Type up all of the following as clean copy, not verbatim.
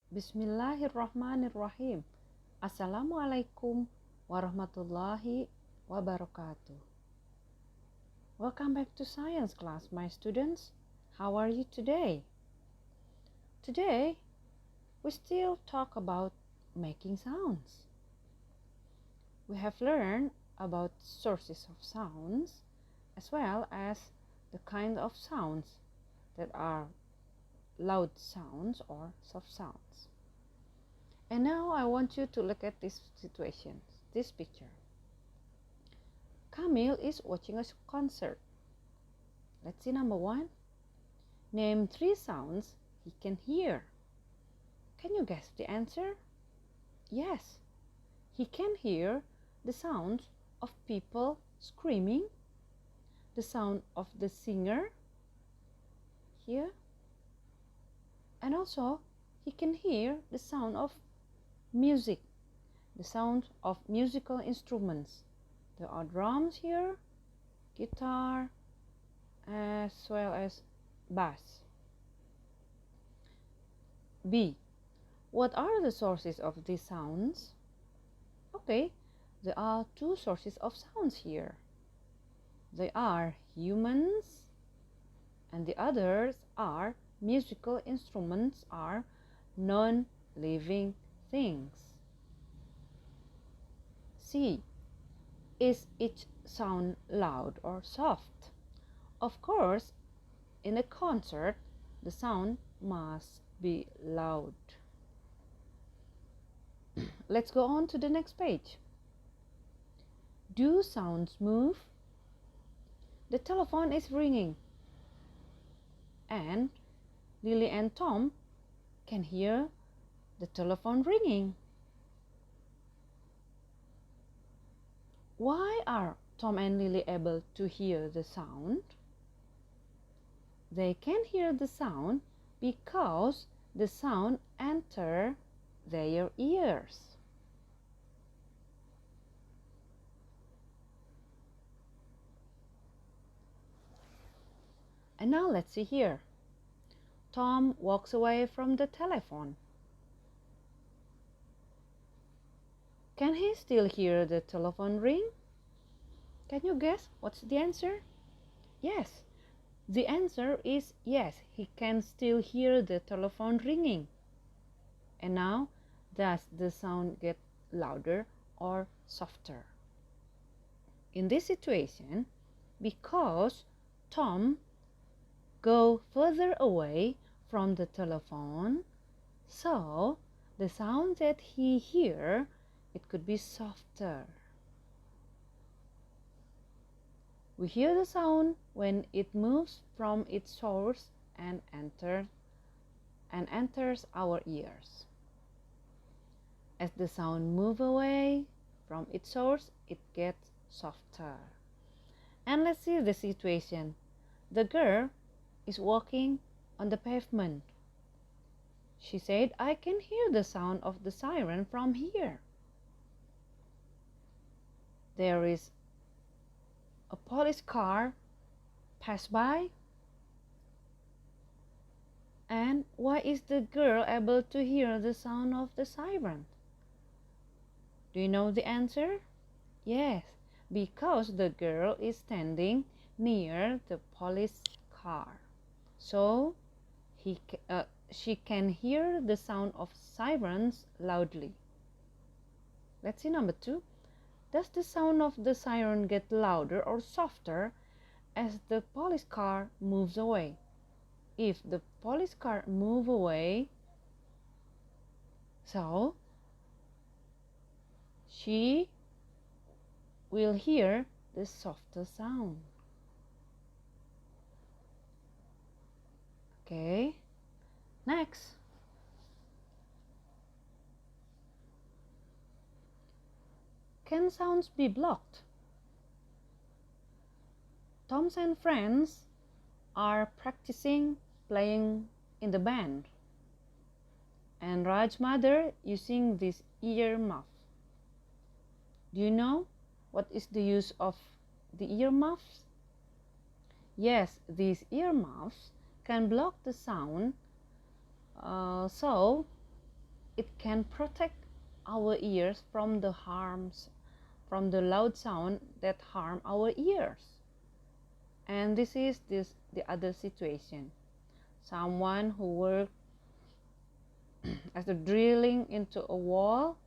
Bismillahirrahmanirrahim. Assalamualaikum warahmatullahi wabarakatuh. Welcome back to science class, my students. How are you today? Today, we still talk about making sounds. We have learned about sources of sounds as well as the kind of sounds that are loud sounds or soft sounds. And now I want you to look at this situation, this picture. Kamil is watching a concert. Let's see number 1. Name 3 sounds he can hear. Can you guess the answer? Yes, he can hear the sound of people screaming, the sound of the singer here, and also he can hear the sound of music, the sound of musical instruments. There are drums here, guitar, as well as bass. B. What are the sources of these sounds? Okay, there are 2 sources of sounds here. They are humans, and the others are musical instruments, are non-living things. C. Is each sound loud or soft? Of course, in a concert, the sound must be loud. Let's go on to the next page. Do sounds move? The telephone is ringing, and Lily and Tom can hear the telephone ringing. Why are Tom and Lily able to hear the sound? They can hear the sound because the sound enters their ears. And now let's see here. Tom walks away from the telephone. Can he still hear the telephone ring? Can you guess what's the answer? Yes, the answer is yes, he can still hear the telephone ringing. And now, does the sound get louder or softer? In this situation, because Tom goes further away from the telephone, so the sound that he hears, it could be softer. We hear the sound when it moves from its source and enters our ears. As the sound moves away from its source, it gets softer. And let's see the situation. The girl is walking on the pavement. She said, I can hear the sound of the siren from here. There is a police car pass by. And why is the girl able to hear the sound of the siren? Do you know the answer? Yes, because the girl is standing near the police car. So she can hear the sound of sirens loudly. Let's see number 2. Does the sound of the siren get louder or softer as the police car moves away? If the police car moves away, so she will hear the softer sound. Okay, next. Can sounds be blocked? Tom and friends are practicing playing in the band, and Raj's mother using this ear muff. Do you know what is the use of the ear muffs? Yes, these ear muffs can block the sound, so it can protect our ears from the harms, from the loud sound that harm our ears. And this is the other situation. Someone who worked as the drilling into a wall,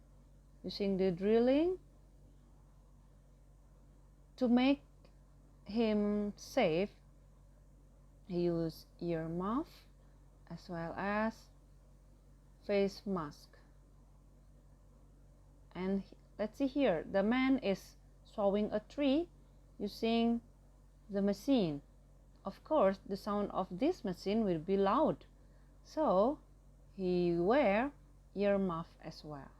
using the drilling to make him safe, he used ear muff as well as face mask. And let's see here, the man is sawing a tree using the machine. Of course, the sound of this machine will be loud, so he wear ear muff as well.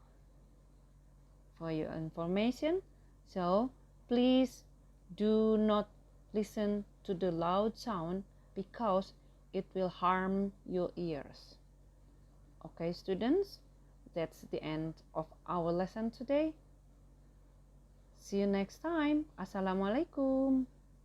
For your information, so please do not listen to the loud sound because it will harm your ears. Okay, students, that's the end of our lesson today. See you next time. Assalamualaikum.